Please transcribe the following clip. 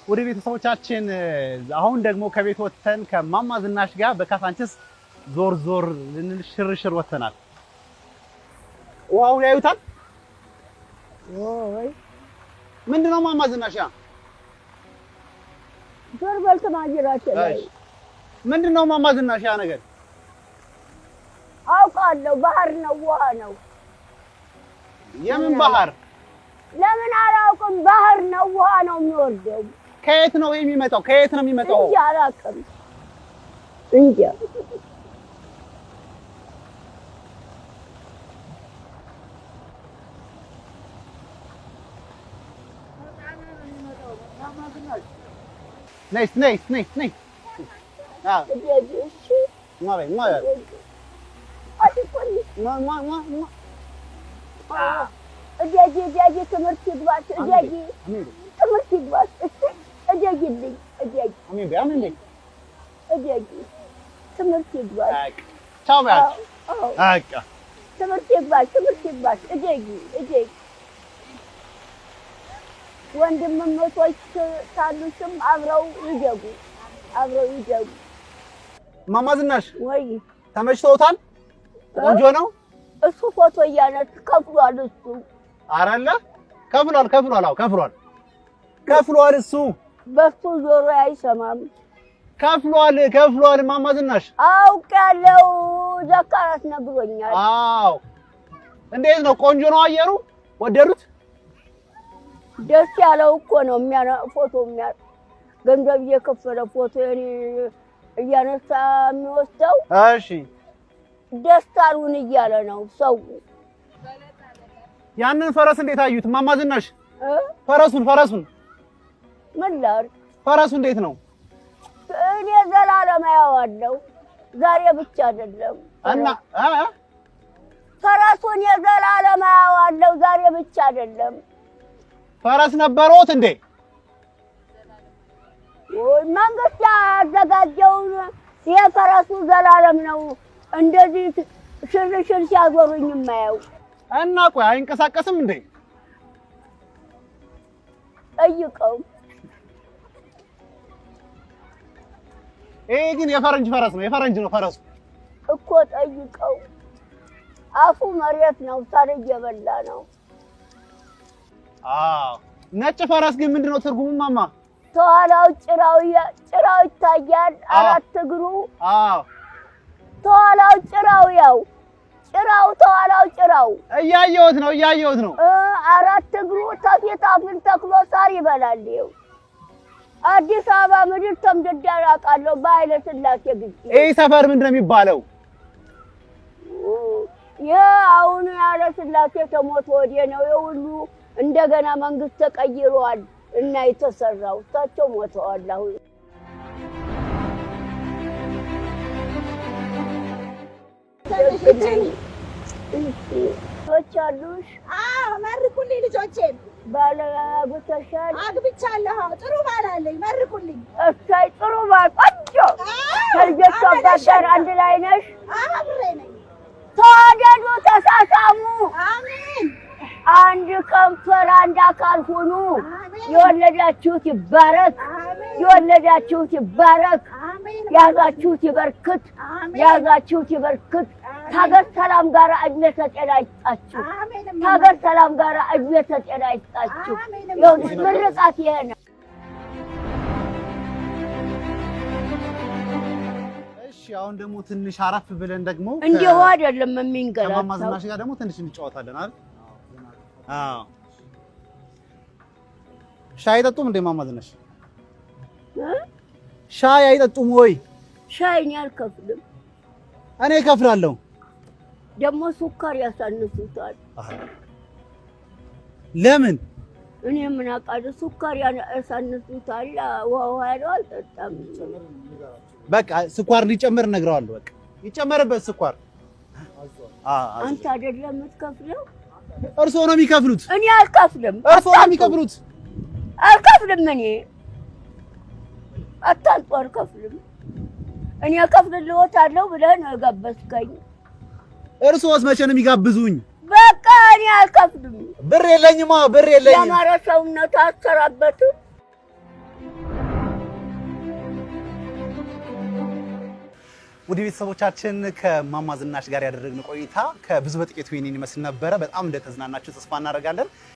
ወደ ቤተሰቦቻችን አሁን ደግሞ ከቤት ወጥተን ከማማ ዝናሽ ጋር በካሳንችስ ዞር ዞር ሽርሽር ወጥተናል። ዋው ያዩታል። ወይ ምንድነው ማማ ዝናሽ? ያ ዞር በልተ ማጅራችን ላይ ምንድነው ማማ ዝናሽ? ያ ነገር አውቃለሁ። ባህር ነው፣ ውሃ ነው። የምን ባህር? ለምን አላውቅም። ባህር ነው፣ ውሃ ነው የሚወርደው። ከየት ነው የሚመጣው? ከየት ነው የሚመጣው? እንጃ አላውቅም። እንጃ ነይ ነይ ነይ ነይ። አዎ እሺ ማይ ማይ አጥቆኝ እጄ ትምህርት ይግባት። እጄ ትምህርት ይግባት። እጄልኝ እጄ አሜን በአሜን እጄ ትምህርት ይግባት። ቻው ባክ አቃ ትምህርት ይግባት። እጄ ወንድምሞች ካሉሽም አብረው ይደጉ። ማማ ዝናሽ ወይ ተመችቶታል? ቆንጆ ነው። እሱ ፎቶ እያነሳ ከፍሏል። እሱ አረለ ከፍሏል። አዎ ከፍሏል። እሱ በሱ ዞሮ አይሰማም። ከፍሏል። ማማ ዝናሽ አውቃለሁ። ዘካራት ነግሮኛል። አዎ እንዴት ነው? ቆንጆ ነው። አየሩ ወደዱት? ደስ ያለው እኮ ነው ፎቶ ገንዘብ እየከፈለ ፎቶ እያነሳ የሚወስደው። እሺ ደስታውን እያለ ነው ሰው። ያንን ፈረስ እንዴት አዩት ማማ ዝናሽ? ፈረሱን ምን ላድርግ? ፈረሱ እንዴት ነው? እኔ ዘላለም አየዋለሁ። ዛሬ ብቻ አይደለም እና ፈረሱን የዘላለም አየዋለሁ። ዛሬ ብቻ አይደለም። ፈረስ ነበሮት እንዴ? ወይ መንግስት ያዘጋጀው የፈረሱ ዘላለም ነው። እንደዚህ ሽርሽር ሲያዞሩኝ የማየው እና ቆይ አይንቀሳቀስም እንዴ? ጠይቀው። ይሄ ግን የፈረንጅ ፈረስ ነው። የፈረንጅ ነው ፈረሱ እኮ ጠይቀው። አፉ መሬት ነው። ሳር እየበላ ነው። አዎ ነጭ ፈረስ ግን ምንድነው ትርጉሙ ማማ? ተኋላው ጭራው ይታያል። አራት እግሩ። አዎ ተኋላው ጭራው እያየሁት ነው። አራት እግሩ ከፊት አፍን ተክሎ ሳር ይበላል። ይኸው አዲስ አበባ ምድር ተምድዳ አውቃለሁ በኃይለ ሥላሴ ጊዜ። ይሄ ሰፈር ምንድነው የሚባለው? አሁን ኃይለ ሥላሴ ከሞተ ወዲህ ነው የሁሉ እንደገና መንግስት ተቀይሯል እና የተሰራው። እሳቸው ሞተዋል አሁን። ልጆች አሉሽ? አዎ መርቁልኝ ልጆቼን። ባል አግብተሻል? አግብቻለሁ። ጥሩ ባል አለኝ። መርቁልኝ። እሰይ ጥሩ ባል ቆንጆ። ከልጆቿ ጋር አንድ ላይ ነሽ? አብሬ ነኝ። ተዋደዱ፣ ተሳሳሙ። አሜን። አንድ ከንፈር አንድ አካል ሁኑ። የወለዳችሁት ይባረክ። ያዛችሁት ይበርክት። ታገር ሰላም ጋር እድሜ ተጤና ይስጣችሁ። ይኸውልሽ ምርቃት ይሄ ነው። እሺ አሁን ደግሞ ትንሽ አረፍ ብለን ደግሞ እንዲሁ አይደለም የሚንገላታው። ከማማ ዝናሽ ጋር ደግሞ ትንሽ እንጫወታለን አይደል? አዎ ሻይ አይጠጡም እንዴ ማማ ዝናሽ? ሻይ አይጠጡም ወይ? ሻይ እኔ አልከፍልም። እኔ እከፍላለሁ። ደግሞ ሱካር ያሳንሱታል። ለምን? እኔ ምን አውቃለሁ። ሱካር ያሳንሱታል። ውሃ ያለው አልጠጣም። በቃ ስኳር እንዲጨምር እነግረዋለሁ። በቃ ይጨመርበት ስኳር። አንተ አይደለም የምትከፍለው? እርስዎ ነው የሚከፍሉት። እኔ አልከፍልም። እርስዎ ነው የሚከፍሉት። አልከፍልም። እኔ አታንጡ። አልከፍልም። እኔ እከፍልልዎታለሁ ብለህ ነው የጋበዝከኝ። እርስዎስ መቼ ነው የሚጋብዙኝ? በቃ እኔ አልከፍልም። ብር የለኝማ። ያማረ ሰውነት አትሰራበትም። ውድ ቤተሰቦቻችን ከማማ ዝናሽ ጋር ያደረግነው ቆይታ ከብዙ በጥቂቱ ይህንን ይመስል ነበረ። በጣም እንደተዝናናችሁ ተስፋ እናደርጋለን።